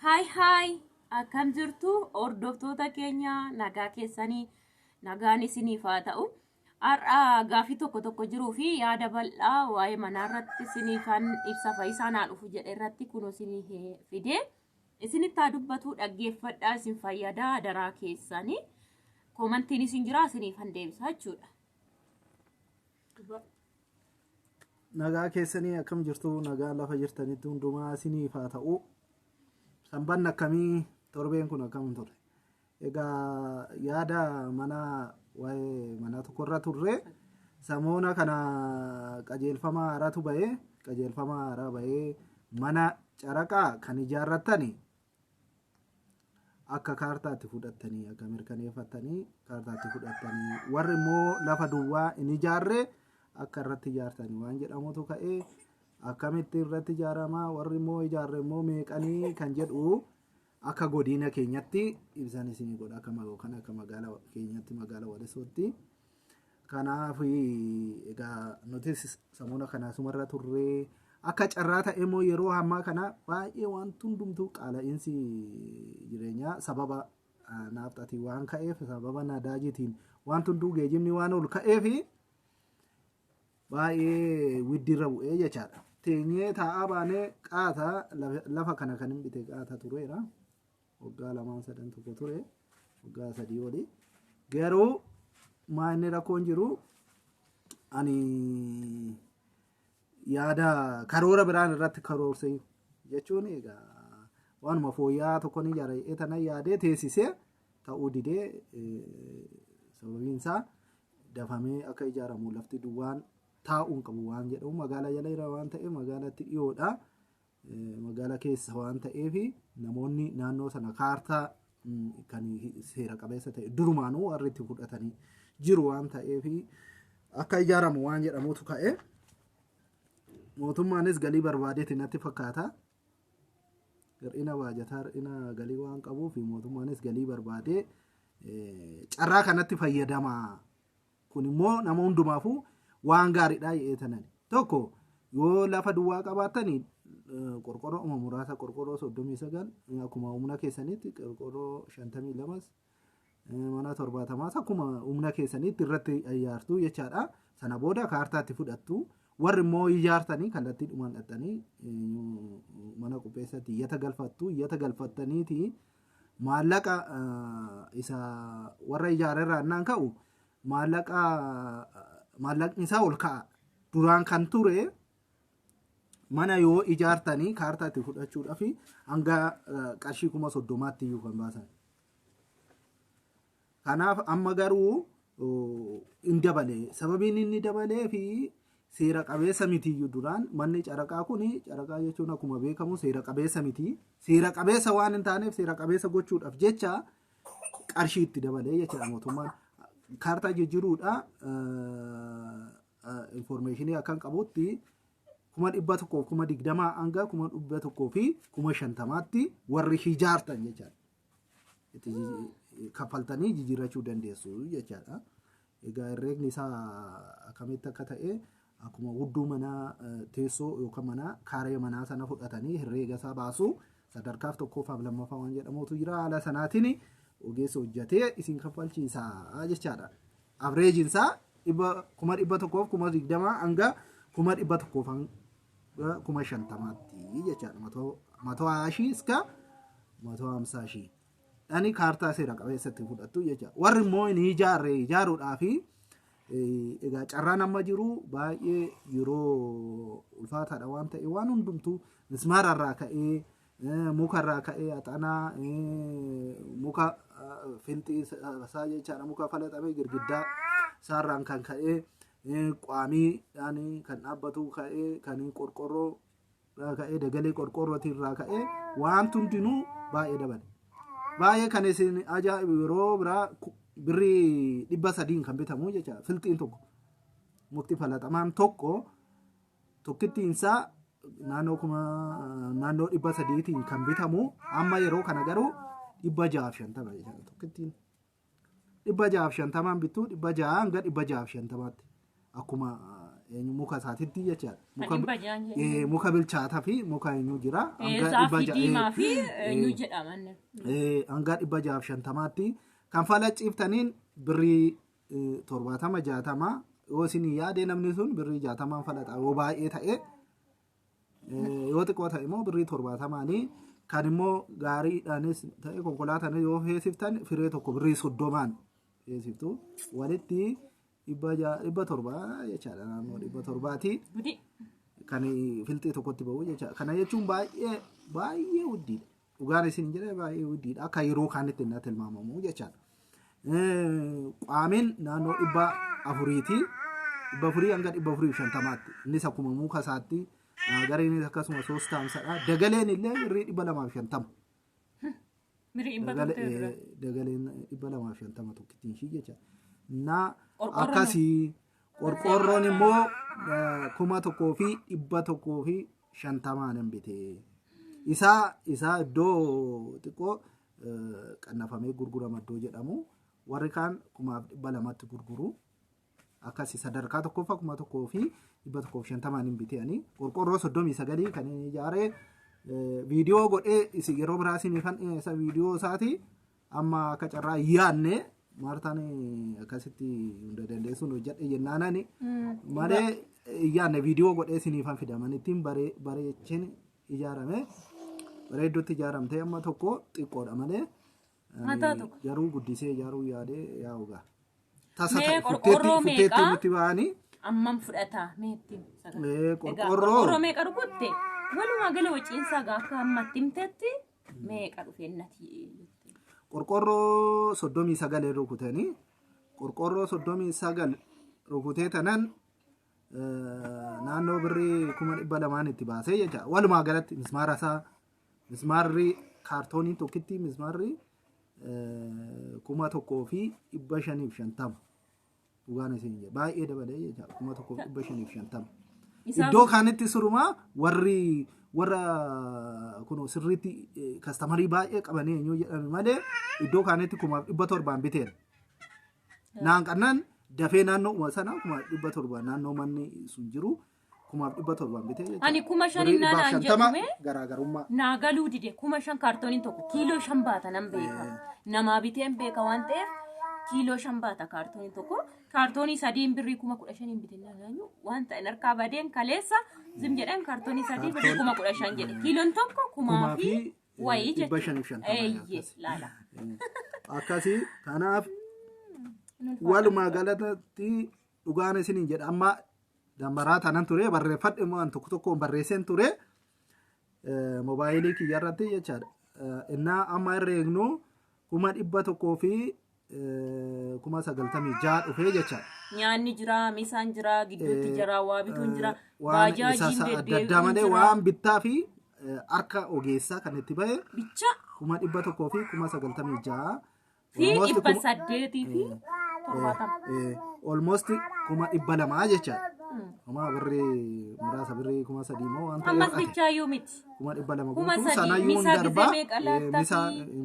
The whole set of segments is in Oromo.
Hi, akkam jirtu hordoftoota keenya nagaa keessanii nagaan isiniif haa ta'u. Har'a gaaffii tokko jiruu fi yaada bal'aa waa'ee manaa irratti isiniifan ibsa fayyisaan haa dhufu jedhe irratti kun isinii fide. Isinitti haa dubbatu dhaggeeffadhaa isin fayyadaa daraa keessanii. Koomantiin isin jira isiniifan deebisaa jechuudha. Nagaa keessanii akkam jirtu nagaa lafa jirtanitti hundumaa isiniif haa ta'u. Samban akkamii torbeen kun akkam ture. Egaa yaada mana waa'ee mana tokko irra turre samoona kana qajeelfama haaraatu bahee mana caraqaa kan ijaarrattani akka kaartaatti fudhattanii akka mirkaneeffattanii kaartaatti fudhattanii warri immoo lafa duwwaa hin ijaarre akka irratti ijaartanii waan jedhamutu ka'ee akkamitti irratti ijaaramaa warri immoo ijaarre immoo meeqanii kan jedhu akka godina keenyatti ibsan isinii godha akka magaalaa keenyatti magaalaa Wadesootti. Kanaaf egaa nuti samoona kana sumarra turree akka carraa ta'e immoo yeroo ammaa kana baay'ee waan hundumtuu qaala'insi jireenyaa sababa naafxatii waan ka'eef sababa nadaajitiin waan hunduu geejjibni waan ol ka'eef baay'ee widdirra bu'ee jechaadha. Teenyee taa'aa baanee qaata lafa kana kan hin bite qaata tureera. Waggaa 2-3 tokko ture. Waggaa 3 olii. Garuu maanni rakkoon jiru ani yaada karoora biraan irratti karoorsee jechuun egaa waanuma fooyya'aa tokko ni ijaaree tana yaadee teessisee ta'uu didee sababiin isaa dafamee akka ijaaramu lafti duwwaan taa'uun qabu waan jedhamu magaalaa jala jira waan ta'eef magaalatti dhiyoodha. Magaalaa keessa waan ta'eef namoonni naannoo sana kaartaa kan seera qabeessa ta'e durumaanuu warri itti fudhatanii jiru waan ta'eef akka ijaaramu waan jedhamutu ka'e. Mootummaanis galii barbaadeeti natti fakkaata. Hir'ina baajataa hir'ina galii waan qabuuf mootummaanis galii barbaadee carraa kanatti fayyadama. Kun immoo nama hundumaafuu waan gaariidha jedhanii tokko yoo lafa duwwaa qabaattanii qorqorroo muraasa qorqorroo 39 akkuma humna keessanitti qorqorroo 52 mana 70 akkuma humna keessanitti irratti ijaartu jechaadha. Sana booda kaartaatti fudhattu warri immoo ijaartanii kallattii dhumaan dhattanii mana qopheessatti iyyata galfattaniiti maallaqa isa warra ijaarerraa innaan ka'u maallaqni isaa ol ka'a. Duraan kan ture mana yoo ijaartanii kaartaatti fudhachuudhaaf hanga qarshii 30,000 iyyuu kan baasan. Kanaaf amma garuu hin dabalee sababiin inni dabalee fi seera qabeessa mitiyyuu duraan manni caraqaa kun caraqaa jechuun akkuma beekamu seera qabeessa miti. Seera qabeessa waan hin taaneef seera qabeessa gochuudhaaf jecha qarshii itti dabalee jechuudha mootummaan. Kaartaa jijjiiruudha informationii akkan qabutti 100,000 hanga 100,000 warri ijaartan jechaadha. Itti kaffaltanii jijjiirrachuu dandeessu jechaadha. Egaa herreegni isaa akkamitti akka ta'e akkuma hudduu mana teessoo yookaan mana kaaree manaa sana fudhatanii herreega isaa baasu sadarkaaf tokkoffaaf lammaffaa waan jedhamutu jira. Haala sanaatiin ogeessa hojjetee isin kaffalchiisaa jechaadha. Avreejiin isaa 100,000 hanga 100,000 jechaadha. 120,000 iska 150,000. Dhani kaartaa seera qabeessatti fudhattu jechaadha. Warri immoo hin ijaaruudhaaf egaa carraan amma jiru baay'ee yeroo ulfaataadha waan ta'e waan hundumtuu mismaararraa ka'ee mukarraa ka'ee haxanaa muka filxii isaa jechaadha muka falaxamee girgiddaa isaarraan kan ka'ee qaamiidhaan kan dhaabbatu ka'ee kan qorqorroo ka'ee dagalee qorqorrootirraa ka'ee waan hundinuu baay'ee dabale. Baay'ee kan isin ajaa'ibu yeroo biraa birrii 300 kan bitamu jechaadha. Filxiin tokko mukti falaxamaan tokkittiinsaa naannoo 300 kan bitamu amma yeroo kana garuu 650 jechaadha. Tokkittiin 650 bittuu 600 hanga 650 akkuma muka isaatitti jecha Dhibba jaha. muka bilchaataa fi muka eenyu jira Zaafii diimaa fi eenyu jedhaman. hanga 650tti kan fala ciiftaniin birrii 70-60 yoo isin yaade namni sun birrii 60 falaxa yoo baay'ee ta'e yoo xiqqoo ta'e immoo birrii 70 kan immoo gaariidhaanis ta'e konkolaataan yoo feesiftan firee tokko birrii 30 feesiftu walitti 700 jechaadha naannoo 700ti kan filxii tokkotti ba'u jechaadha kana jechuun baay'ee wuddiidha dhugaan isin jedhee baay'ee wuddiidha akka yeroo kaanitti inni tilmaamamu jechaadha qaameen naannoo 400ti 400 hanga 450tti innis akkuma muka isaatti gareen akkasuma 3 taamsadha dagaleen illee birrii 250 dagaleen 250 tokkittiin shii jechaadha na akkasii qorqorroon immoo 1,150 nan bite isaa iddoo xiqqoo qannafamee gurgurama iddoo jedhamu warri kaan 200tti gurguru akkasii sadarkaa tokkoffaa 1,150 nan biteani qorqorroo 39 kan ijaaree viidiyoo godhee isi yeroo biraasiin kan isa viidiyoo isaati amma akka carraa yaanne Martaan akkasitti hunda dandeessuun hojjedhe jennaanani malee yaanne viidiyoo godhee isiniifan fidaman ittiin bareechin ijaarame bareedduutti ijaaramtee amma tokko xiqqoodha malee garuu guddisee ijaaruu yaadee yaa'ugaa tasa futteetti nutti ba'anii ammam fudhata meetti qorqorroo meeqa rukutte walumaa gala wiciinsaa gaafa ammatti himtetti meeqa dhufeennati qorqorroo 39 rukutanii qorqorroo 39 rukutee tanan naannoo birrii 200 itti baasee jecha walumaa galatti mismaara isaa mismaarri kaartoonii tokkitti mismaarri 1,550 dhugaan isin jedhe baay'ee dabalee jecha 1,550 iddoo kaanitti surumaa warra kuno sirriitti kastamarii baay'ee qabanii eenyu jedhame malee iddoo kaanitti 700 biteen naan qannaan dafee naannoo sana 700 naannoo manni sun jiru 700 bitee jechuudha. Ani 5,000 naan jedhume garaagarummaa naa galuu dide 5,000 kaartooniin tokko kiiloo 5 baata nan beeka namaa biteen beeka waan ta'eef kiiloo 5 baata kaartooniin tokko kaartoonii 3 birrii 15,000 biteen naannu waan ta'e harkaa badeen kaleessa zim jedhan kaartoonii 3 birrii 15,000 jedhe kiiloon tokko 1,000 fi wayii jechuudha. Laala. Akkasii kanaaf walumaa galatti dhugaan isiniin jedha amma dambaraa tanan ture barreeffadhe waan tokkoon barreesseen ture moobaayilii kiyyarratti jechaadha innaa amma irra eegnu 1,100 fi 96 dhufee jechaadha. Nyaanni jira, misaan jira, gidduutti jira, waa bituun jira, baajaajiin deddeebi'uun jira. Waan bittaa fi harka ogeessaa kan itti ba'e bicha 1,100 fi 96 fi 800 fi 70 almost 200 jechaadha. Kuma birrii muraasa birrii 3,000 moo waan ta'eef ammas bichaa yoo miti 200 guutuu sana yoo darba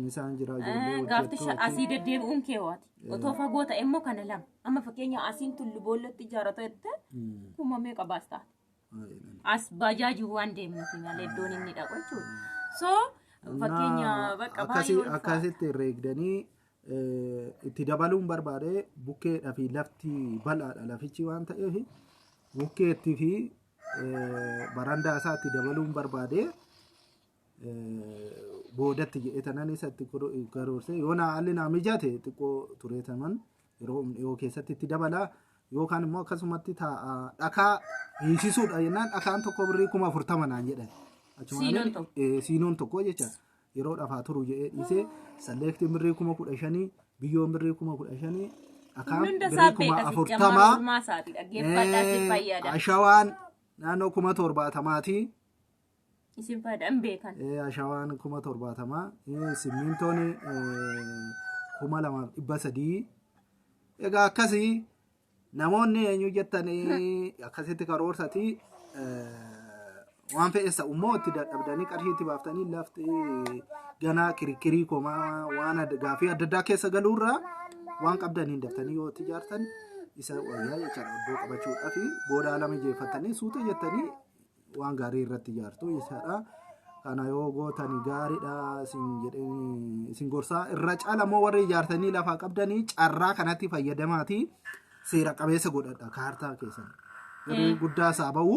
misaan jira gaafti asii deddeebi'uun keewwaati otoo fagoo ta'e immoo kana lama amma fakkeenya asiin tullu boollatti ijaarata jette kuma meeqa baastaa as bajaajii waan deemnuuf malee iddoon inni dhaqu jechuudha so fakkeenya bakka baay'ee akkasitti reegdanii itti dabaluun barbaade bukkeedhaa fi lafti bal'aadha lafichi waan ta'eef bukkeetti fi barandaa isaatti dabaluun barbaade boodatti jedhetanan isatti garoorse yoo haalli naa mijaate xiqqoo tureetaman yeroo dhiyoo keessatti itti dabala yookaan immoo akkasumatti dhakaa hiisisuudha jennaan dhakaan tokko birrii 40,000 naan jedhan siinoon tokko jecha yeroo dhafaa turu jedhee dhiisee salleektiin birrii 15,000 biyyoon birrii 15,000 akaan birrii 40,000 ashawaan naannoo 70,000 isin fayyadam beekan ashawaan 70,000 simmintoon 2,300 egaa akkasii namoonni eenyu jettanii akkasitti karoorsati waan fe'essa immoo itti dadhabdanii qarshiitti baaftanii lafti ganaa kirkirii komaa waan gaafii adda addaa keessa galuurraa waan qabdaniin daftanii yoo itti ijaartan isa wayyaa jechaadha iddoo qabachuudhaa fi booda lama jeeffatanii suuta jettanii waan gaarii irratti ijaartu jechaadha. Kana yoo gootanii gaariidha isin gorsaa irra caalamoo warri ijaartanii lafaa qabdanii carraa kanatti fayyadamaatii seera qabeessa godhadha kaartaa keessan. Birrii guddaa isaa ba'u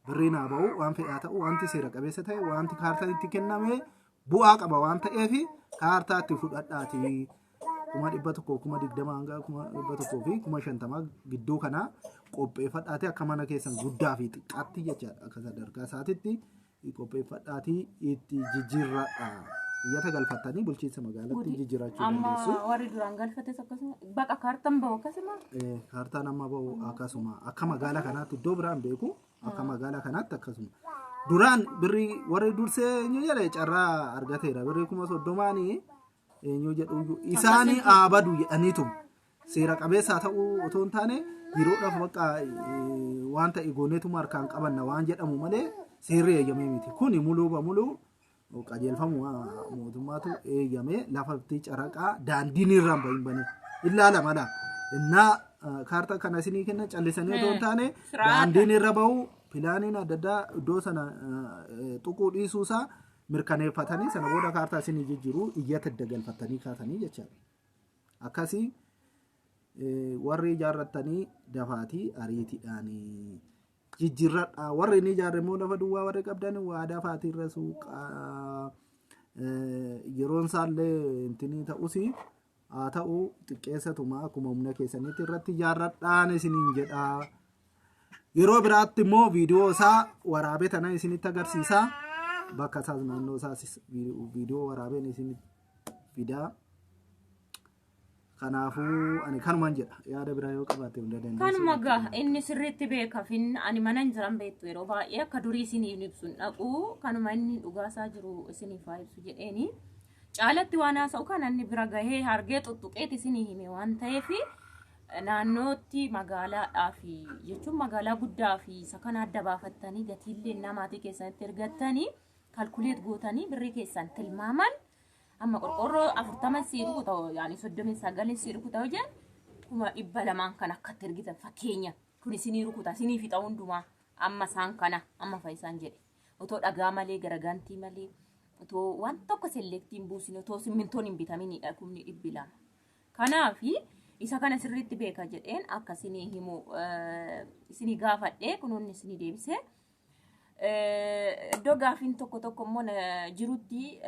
birrii naa ba'u waan fedhaa ta'u wanti seera qabeessa ta'e wanti kaartaan itti kenname bu'aa qaba waan ta'eef kaartaa itti fudhadhaati. 100 20 hanga 100 fi 50 gidduu kana qopheeffadhaati akka mana keessan guddaa fi xiqqaatti jechaadha akka sadarkaa isaatitti qopheeffadhaati itti jijjiirradha. Iyyata galfattanii bulchiinsa magaalaatti jijjiirachuu dandeessu. Amma warri duraan galfates akkasuma baqa kaartaan bahu akkasuma. Kaartaan amma bahu akkasuma akka magaalaa kanaatti iddoo biraan beeku akka magaalaa kanaatti akkasuma. Duraan birrii warri dursee eenyu jedhee carraa argateera birrii 30 eenyu jedhu isaanii aabadu jedhaniitu seera qabeessaa ta'uu otoo hin taane yeroodhaaf bakka waan ta'e gooneetuma harkaan qabanna waan jedhamu malee seerri eeyyamee miti. Kuni muluu qajeelfamu mootummaatu eeyyamee lafatti caraqaa daandiin irraan bahin bane ilaala mala. Innaa kaartaa kana isinii kenna callisanii otoo hin taane daandiin irra bahu pilaaniin adda addaa iddoo sana tuquu dhiisuusaa mirkaneeffatanii sana booda kaartaa isinii jijjiiruu iyyata adda galfattanii kaatanii jechaadha. Akkasii warri ijaarrattanii dafaatii ariitiidhaan jijjiirradha. Warri inni ijaarre immoo lafa duwwaa warri qabdan waadaa faatiirra suuqaa yeroon isaallee intinii ta'us haa ta'u xiqqeessatuma akkuma humna keessanitti irratti ijaarradhaan isiniin jedha. Yeroo biraatti immoo viidiyoo isaa waraabee tana isinitti agarsiisa. Bakka isaas naannoo isaas viidiyoo waraabeen isinitti fidaa. Kanaafuu ani kanumaan jedha yaada biraa yoo qabaatte hunda dandeessu. Kanuma gaa inni sirriitti beekafin ani mana hin jiran beektu yeroo baay'ee akka durii isiniif ibsuun dhaqu kanuma inni dhugaasaa jiru isiniif haa ibsu jedheeni. Caalatti waan haasa'u kan inni bira gahee hargee tuttuqeet isinii hime waan ta'eef naannootti magaalaadhaa fi jechuun magaalaa guddaa fi isa kana adda baafattanii gatiillee namaatii keessatti ergattanii kalkuleet gootanii birrii keessan tilmaaman. Amma qorqorroo 40 siiru ta'u yaani 39 siiru ta'u jeen kuma 200 kan akkatti ergitan fakkeenya kun isinii rukuta isinii fixa hundumaa amma isaan kana amma faayisaan jedhe otoo dhagaa malee garagantii malee otoo waan tokko selektiin buusin otoo simmintoon hin bitaminidha kumni 200 kanaaf isa kana sirriitti beeka jedheen akka isinii himu isinii gaafadhee kunuun isinii deebisee. Iddoo gaafiin tokko immoo jirutti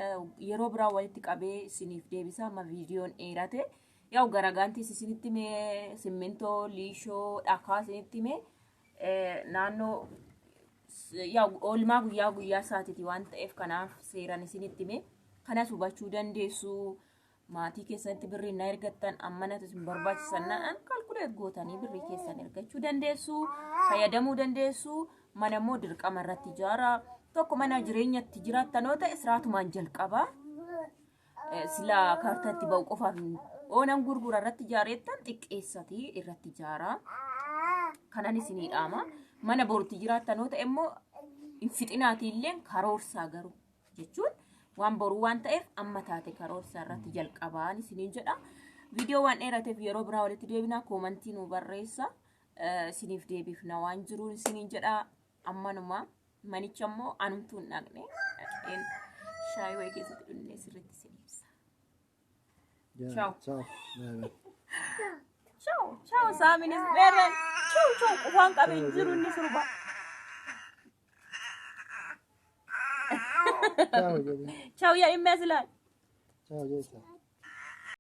yeroo biraa walitti qabee isiniif deebisa amma viidiyoon dheerate yaa'u garagantiis isinitti mee simmintoo liishoo dhakaa isinitti mee naannoo yaa'u oolmaa guyyaa isaatiiti waan ta'eef kanaaf seeran isinitti mee kanas hubachuu dandeessu maatii keessatti birrii na ergattan ammanatu isin barbaachisan naan kalkuleet gootanii birrii keessan ergachuu dandeessu fayyadamuu dandeessu. Mana immoo dirqama irratti ijaara tokko mana jireenyatti jiraattanoo ta'e siraatumaan jalqaba sila kaartaatti ba'u qofaaf oonan gurgura irratti ijaareettan xiqqeessatii irratti ijaara kanan isinii dhaama mana borutti jiraattanoo ta'e immoo hin fixinaatiillee karoorsaa garuu jechuun waan boruu waan ta'eef amma taate karoorsaa irratti jalqabaan isiniin jedha. Viidiyoo waan dheerateef yeroo biraa walitti deebinaa koomantii nu barreessa isiniif deebifna waan jiruun isiniin jedha. Ammanuma manicha immoo anumtuu hin dhaqne shaayii wayii keessatti dhunnee sirriitti isin ibsa. Ciao. Ciao saaminis beeren ciao qufaan qabee jiru inni surba. Ciao yaa immeesilaan. Ciao jecha.